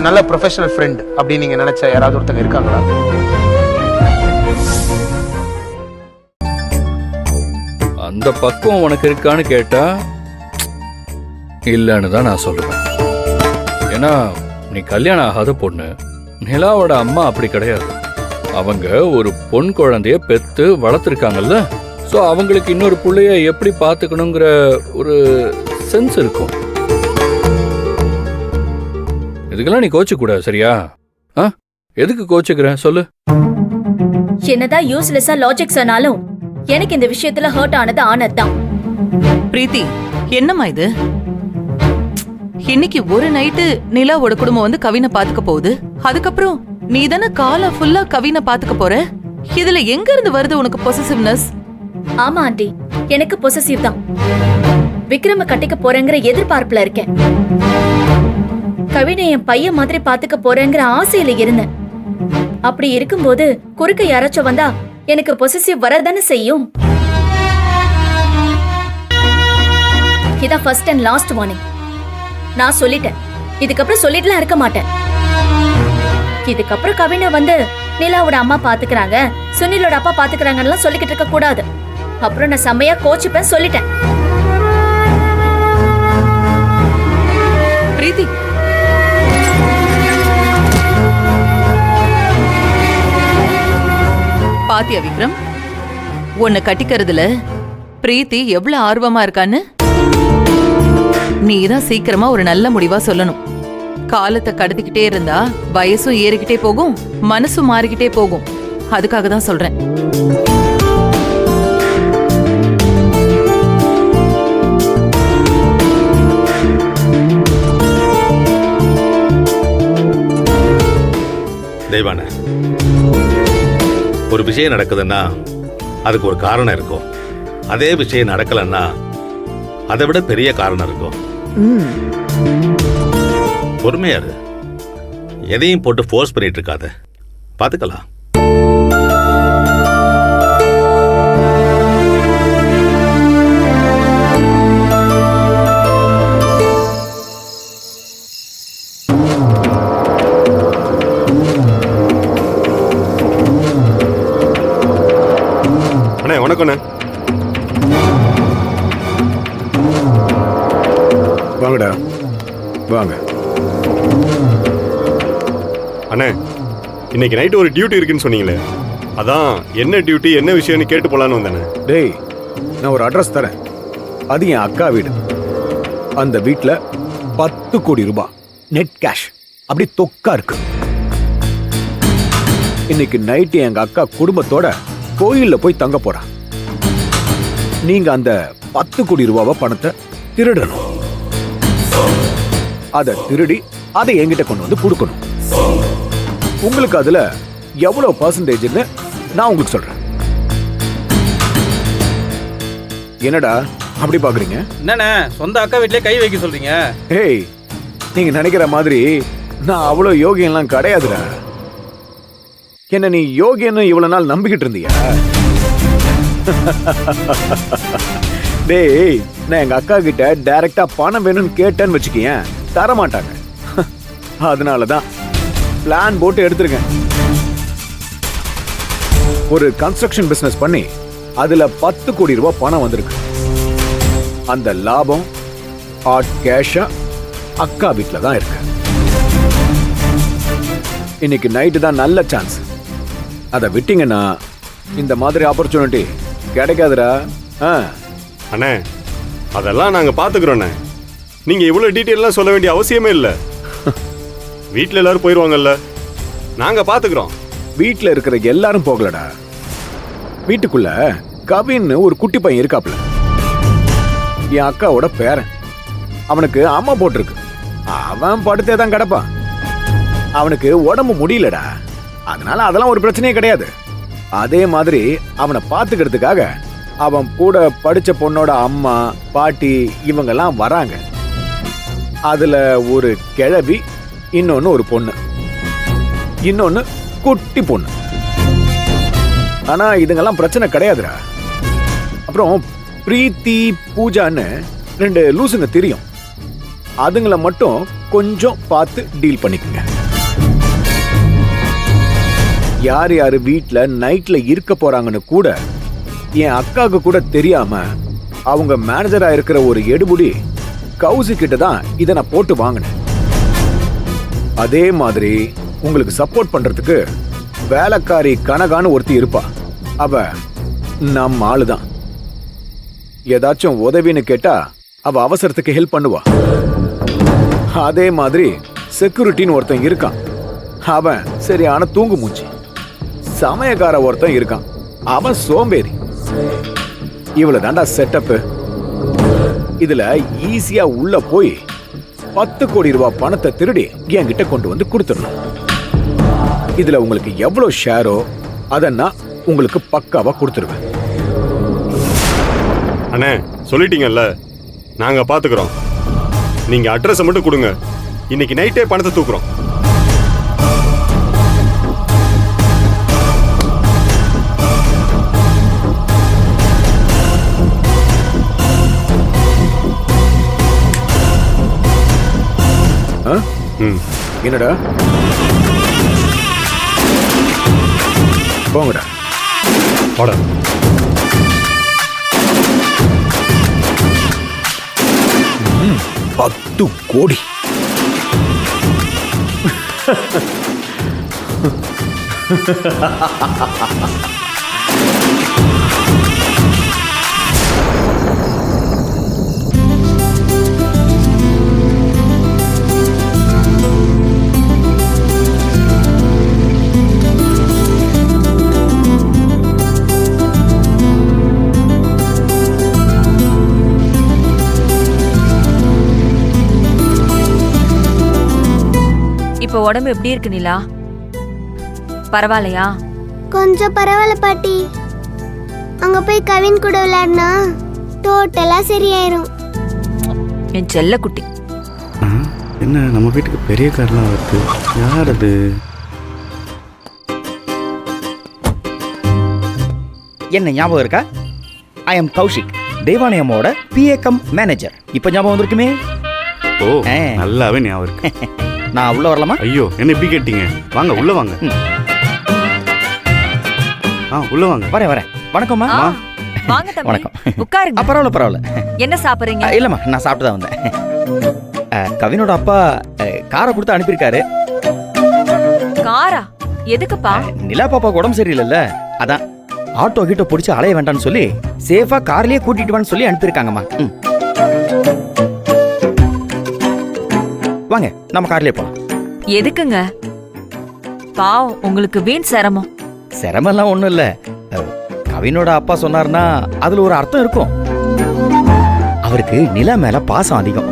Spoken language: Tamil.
ஒரு நல்ல ப்ரொஃபஷனல் ஃப்ரெண்ட் அப்படின்னு நீங்க நினைச்ச யாராவது ஒருத்தங்க இருக்காங்களா? அந்த பக்குவம் உனக்கு இருக்கான்னு கேட்டா இல்லைன்னு தான் நான் சொல்லுவேன். ஏன்னா நீ கல்யாணம் ஆகாத பொண்ணு. நிலாவோட அம்மா அப்படி கிடையாது. அவங்க ஒரு பொன் குழந்தைய பெத்து வளர்த்துருக்காங்கல்ல. ஸோ அவங்களுக்கு இன்னொரு பிள்ளைய எப்படி பார்த்துக்கணுங்கிற ஒரு சென்ஸ் இருக்கும். இதுக்கெல்லாம் நீ கோச்சிக்கூடாது, சரியா? எதுக்கு கோச்சுக்கிற சொல்லு. என்னதான் யூஸ்லெஸ்ஸா லாஜிக் சொன்னாலும் எனக்கு இந்த விஷயத்துல ஹர்ட் ஆனது ஆனதுதான். பிரீத்தி, என்னம்மா இது? இன்னைக்கு ஒரு நைட்டு நிலாவோட குடும்பம் வந்து கவினை பாத்துக்க போகுது. அதுக்கப்புறம் நீ தானே காலம் ஃபுல்லா கவினை பாத்துக்க போற. இதுல எங்க இருந்து வருது உனக்கு பொசசிவ்னஸ்? ஆமா ஆண்டி, எனக்கு பொசசிவ் தான். விக்ரம கட்டிக்க போறேங்கிற எதிர்பார்ப்புல இருக்கேன். கவினை என் பையன் மாதிரி பாத்துக்க போறேங்கிற ஆசையில இருந்தேன். அப்படி இருக்கும்போது குறுக்க யாராச்சும் வந்தா எனக்கு பொசசிவ் வரதானே செய்யும். இதான் ஃபர்ஸ்ட் அண்ட் லாஸ்ட் வார்னிங். நான் சொல்லிட்டேன், இதுக்கப்புறம் சொல்லிட்டுலாம் இருக்க மாட்டேன். இதுக்கப்புறம் கவினை வந்து நிலாவோட அம்மா பாத்துக்கிறாங்க, சுனிலோட அப்பா பாத்துக்கிறாங்கன்னு சொல்லிக்கிட்டு இருக்க கூடாது. அப்புறம் நான் செம்மையா கோச்சுப்பேன், சொல்லிட்டேன். பிரீத்தி, பாத்தியா விக்ரம், உன்னை கட்டிக்கிறதுல பிரீத்தி எவ்வளவு ஆர்வமா இருக்கான்னு? நீதான் சீக்கிரமா ஒரு நல்ல முடிவா சொல்லணும். காலத்தை கடத்திக்கிட்டே இருந்தா வயசும் ஏறிக்கிட்டே போகும், மனசும் மாறிக்கிட்டே போகும். அதுக்காக தான் சொல்றேன். தெய்வான, ஒரு விஷயம் நடக்குதுன்னா அதுக்கு ஒரு காரணம் இருக்கும். அதே விஷயம் நடக்கலன்னா அதை விட பெரிய காரணம் இருக்கும். பொறுமையாரு, எதையும் போட்டு ஃபோர்ஸ் பண்ணிட்டு இருக்காத, பாத்துக்கலாம். அண்ணே வணக்கண்ணே. வாங்கடா வாங்க. அண்ணே, இன்னைக்கு நைட்டு ஒரு டியூட்டி இருக்குன்னு சொன்னீங்களே, அதான் என்ன டியூட்டி என்ன விஷயம்னு கேட்டு போலான்னு வந்தேண்ணே. டேய், நான் ஒரு அட்ரஸ் தரேன். அது என் அக்கா வீடு. அந்த வீட்டில் 10 கோடி ரூபாய் நெட் கேஷ் அப்படி தொக்கா இருக்கு. இன்னைக்கு நைட்டு எங்க அக்கா குடும்பத்தோட கோயில்ல போய் தங்க போறா. நீங்க அந்த 10 கோடி ரூபாவை பணத்தை திருடணும். அதை திருடி அதை என்கிட்ட கொண்டு வந்து கொடுக்கணும். உங்களுக்கு அதுல எவ்வளவு பர்சன்டேஜ்னு நான் உங்களுக்கு சொல்றேன். என்னடா அப்படி பாக்குறீங்க? என்னண்ணே, சொந்த அக்கா வீட்லயே கை வைக்க சொல்றீங்க? ஏய், நீங்க நினைக்கிற மாதிரி நான் அவ்வளவு யோகியெல்லாம் கிடையாதுடா. என்ன நீ யோகியன்னு இவ்வளவு நாள் நம்பிக்கிட்டு இருந்தியா? டேய், நான் எங்க அக்கா கிட்ட டைரக்டா பணம் வேணும்னு கேட்டேன்னு வச்சுக்கேன், தர மாட்டாங்க. அதனாலதான் பிளான் போட்டு எடுத்திருக்கேன். ஒரு கன்ஸ்ட்ரக்ஷன் பிசினஸ் பண்ணி அதுல 10 கோடி ரூபாய் பணம் வந்திருக்கு. அந்த லாபம் ஹாட் கேஷா அக்கா வீட்டில தான் இருக்கு. இன்னைக்கு நைட்டு தான் நல்ல சான்ஸ். அதை விட்டீங்கன்னா இந்த மாதிரி ஆப்பர்ச்சுனிட்டி கிடைக்காதுடா. அண்ணே, அதெல்லாம் நாங்க பாத்துக்கிறோண்ணே. நீங்க இவ்வளவு டீட்டெயிலாம் சொல்ல வேண்டிய அவசியமே இல்லை. வீட்டில் எல்லாரும் போயிடுவாங்கல்ல, நாங்க பாத்துக்கிறோம். வீட்டில் இருக்கிற எல்லாரும் போகலடா. வீட்டுக்குள்ள கவின் ஒரு குட்டி பையன் இருக்காப்ல, என் அக்காவோட பேரன். அவனுக்கு அம்மா போட்டிருக்கு. அவன் படுத்தே தான் கிடப்பான். அவனுக்கு உடம்பு முடியலடா. அதனால அதெல்லாம் ஒரு பிரச்சனையே கிடையாது. அதே மாதிரி அவனை பாத்துக்கிறதுக்காக அவன் கூட படிச்ச பொண்ணோட அம்மா பாட்டி இவங்கெல்லாம் வராங்க. அதுல ஒரு கிழவி, இன்னொன்னு ஒரு பொண்ணு, இன்னொன்னு குட்டி பொண்ணு. ஆனா இதுங்கெல்லாம் பிரச்சனை கிடையாதுடா. அப்புறம் பிரீத்தி பூஜான்னு 2 லூசுங்க தெரியும். அதுங்களை மட்டும் கொஞ்சம் பார்த்து டீல் பண்ணிக்கங்க. யார் யாரு வீட்ல நைட்ல இருக்க போறாங்கன்னு கூட என் அக்காவுக்கு கூட தெரியாம அவங்க மேனேஜரா இருக்கிற ஒரு எடுபுடி கௌசி கிட்ட தான் இதை நான் போட்டு வாங்கினேன். அதே மாதிரி உங்களுக்கு சப்போர்ட் பண்றதுக்கு வேலைக்காரி கனகான்னு ஒருத்தி இருப்பா. அவ நம்ம ஆளுதான். ஏதாச்சும் உதவின்னு கேட்டா அவ அவசரத்துக்கு ஹெல்ப் பண்ணுவா. அதே மாதிரி செக்யூரிட்டின்னு ஒருத்தன் இருக்கான். அவன் சரியான தூங்கு மூச்சு. சமயக்கார ஒருத்தன் இருக்கான். அவன் சோம்பேறி. இவ்வளவு தாண்டா செட்டப். இதுல ஈஸியா உள்ள போய் 10 கோடி ரூபாய் பணத்தை திருடி என்கிட்ட கொண்டு வந்து கொடுத்துடணும். இதுல உங்களுக்கு எவ்வளவு ஷேரோ அதை நான் உங்களுக்கு பக்காவா கொடுத்துருவேன். அண்ணே சொல்லிட்டீங்கல்ல, நாங்க பாத்துக்கிறோம். நீங்க அட்ரஸ் மட்டும் கொடுங்க, இன்னைக்கு நைட்டே பணத்தை தூக்குறோம். என்னடா போங்கடா. போட 10 கோடி. இப்ப உடம்பு எப்படி இருக்கு நிலா? பரவாயில்லையா? கொஞ்சம் பரவாயில்ல பாட்டி. அங்க போய் கவின் கூட விளையாடினா டோட்டலா சரியாயிரும். என் செல்ல குட்டி. என்ன நம்ம வீட்டுக்கு பெரிய கார்லாம் வருது? யார் அது? என்ன ஞாபகம் இருக்கா? ஐ எம் கௌஷிக், தேவானி அம்மாவோட PA கம் மேனேஜர். இப்ப ஞாபகம் வந்திருக்குமே? ஓ, நல்லாவே ஞாபகம் இருக்கு. நான் உள்ள வரலாமா? ஐயோ, என்ன இப்படி கேட்டீங்க? வாங்க உள்ள வாங்க. உள்ள வாங்க. வரேன். வணக்கம்மா. வாங்க தம்பி. வணக்கம். உட்காருங்க. பரவாயில்ல. என்ன சாப்பிடுறீங்க? இல்லம்மா, நான் சாப்பிட்டு தான் வந்தேன். கவினோட அப்பா காரை கொடுத்து அனுப்பியிருக்காரு. காரா? எதுக்குப்பா? நிலா பாப்பாக்கு உடம்பு சரியில்லைல்ல, அதான் ஆட்டோ கிட்ட பிடிச்சி அலைய வேண்டாம்னு சொல்லி சேஃபா கார்லயே கூட்டிட்டு வான்னு சொல்லி அனுப்பியிருக்காங்கம்மா. வாங்க, நம்ம கார்லயே போலாம். எதுக்குங்க? பாவம், உங்களுக்கு வீண் சிரமம். சிரமம்லாம் ஒண்ணும் இல்ல. கவினோட அப்பா சொன்னார்னா அதுல ஒரு அர்த்தம் இருக்கும். அவருக்கு நிலா மேல பாசம் அதிகம்.